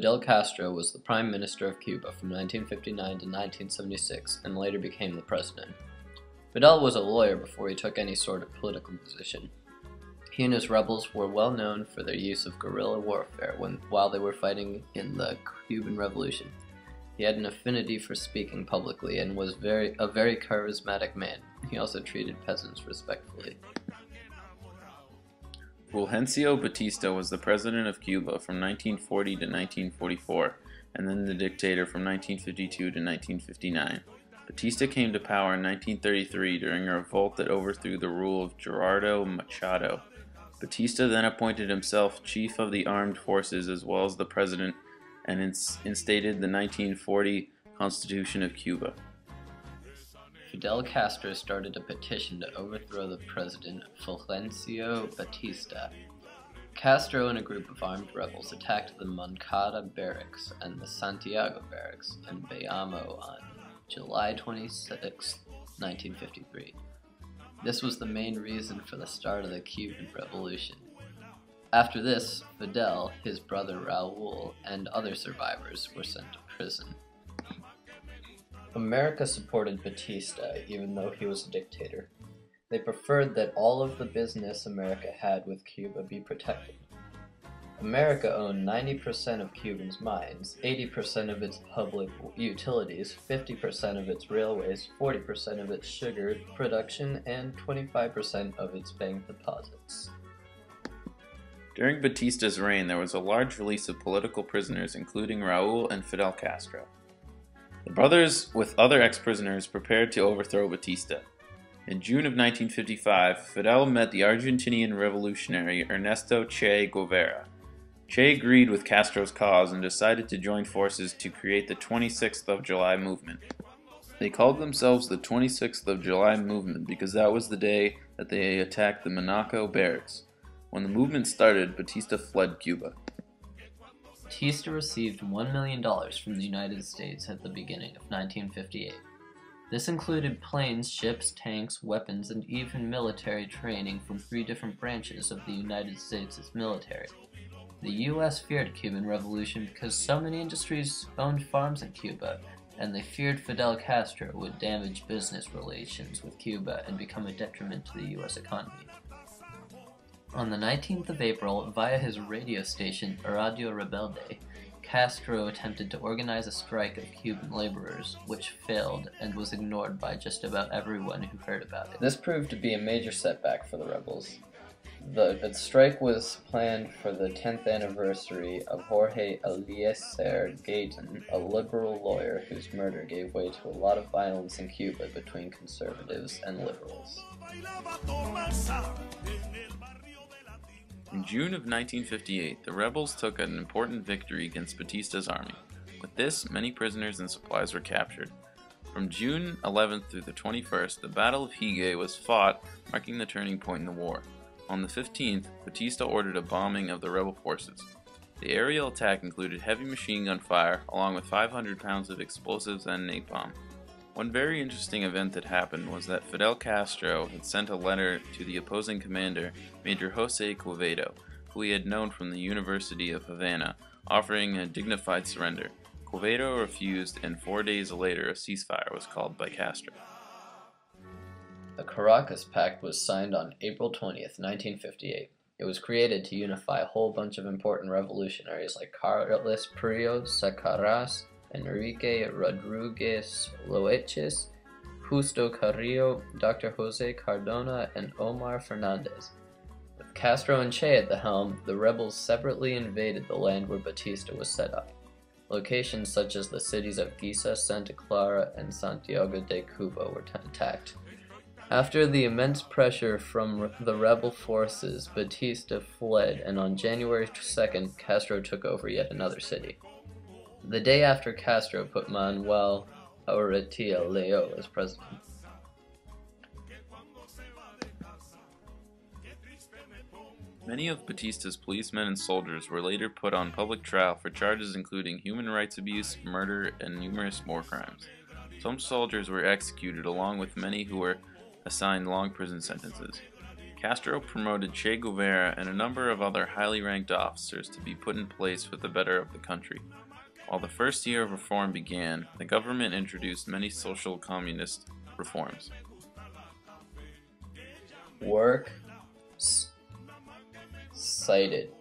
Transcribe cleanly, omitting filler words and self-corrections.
Fidel Castro was the Prime Minister of Cuba from 1959 to 1976 and later became the president. Fidel was a lawyer before he took any sort of political position. He and his rebels were well known for their use of guerrilla warfare while they were fighting in the Cuban Revolution. He had an affinity for speaking publicly and was a very charismatic man. He also treated peasants respectfully. Fulgencio Batista was the president of Cuba from 1940 to 1944, and then the dictator from 1952 to 1959. Batista came to power in 1933 during a revolt that overthrew the rule of Gerardo Machado. Batista then appointed himself chief of the armed forces as well as the president and instated the 1940 Constitution of Cuba. Fidel Castro started a petition to overthrow the president Fulgencio Batista. Castro and a group of armed rebels attacked the Moncada barracks and the Santiago barracks in Bayamo on July 26, 1953. This was the main reason for the start of the Cuban Revolution. After this, Fidel, his brother Raul, and other survivors were sent to prison. America supported Batista even though he was a dictator. They preferred that all of the business America had with Cuba be protected. America owned 90% of Cuba's mines, 80% of its public utilities, 50% of its railways, 40% of its sugar production, and 25% of its bank deposits. During Batista's reign, there was a large release of political prisoners, including Raul and Fidel Castro. The brothers, with other ex-prisoners, prepared to overthrow Batista. In June of 1955, Fidel met the Argentinian revolutionary Ernesto Che Guevara. Che agreed with Castro's cause and decided to join forces to create the 26th of July movement. They called themselves the 26th of July movement because that was the day that they attacked the Monaco barracks. When the movement started, Batista fled Cuba. Batista received $1 million from the United States at the beginning of 1958. This included planes, ships, tanks, weapons, and even military training from 3 different branches of the United States' military. The U.S. feared Cuban Revolution because so many industries owned farms in Cuba, and they feared Fidel Castro would damage business relations with Cuba and become a detriment to the U.S. economy. On the 19th of April, via his radio station Radio Rebelde, Castro attempted to organize a strike of Cuban laborers, which failed and was ignored by just about everyone who heard about it. This proved to be a major setback for the rebels. The strike was planned for the 10th anniversary of Jorge Eliezer Gaetan, a liberal lawyer whose murder gave way to a lot of violence in Cuba between conservatives and liberals. In June of 1958, the rebels took an important victory against Batista's army. With this, many prisoners and supplies were captured. From June 11th through the 21st, the Battle of Higue was fought, marking the turning point in the war. On the 15th, Batista ordered a bombing of the rebel forces. The aerial attack included heavy machine gun fire, along with 500 pounds of explosives and napalm. One very interesting event that happened was that Fidel Castro had sent a letter to the opposing commander, Major Jose Quevedo, who he had known from the University of Havana, offering a dignified surrender. Quevedo refused, and 4 days later a ceasefire was called by Castro. The Caracas Pact was signed on April 20th, 1958. It was created to unify a whole bunch of important revolutionaries like Carlos Prios Sacaras, Enrique Rodriguez Loeches, Justo Carrillo, Dr. Jose Cardona, and Omar Fernandez. With Castro and Che at the helm, the rebels separately invaded the land where Batista was set up. Locations such as the cities of Giza, Santa Clara, and Santiago de Cuba were attacked. After the immense pressure from the rebel forces, Batista fled, and on January 2nd, Castro took over yet another city. The day after Castro put Manuel Urrutia Leo as president. Many of Batista's policemen and soldiers were later put on public trial for charges including human rights abuse, murder, and numerous war crimes. Some soldiers were executed along with many who were assigned long prison sentences. Castro promoted Che Guevara and a number of other highly ranked officers to be put in place for the better of the country. While the first year of reform began, the government introduced many social communist reforms. Work cited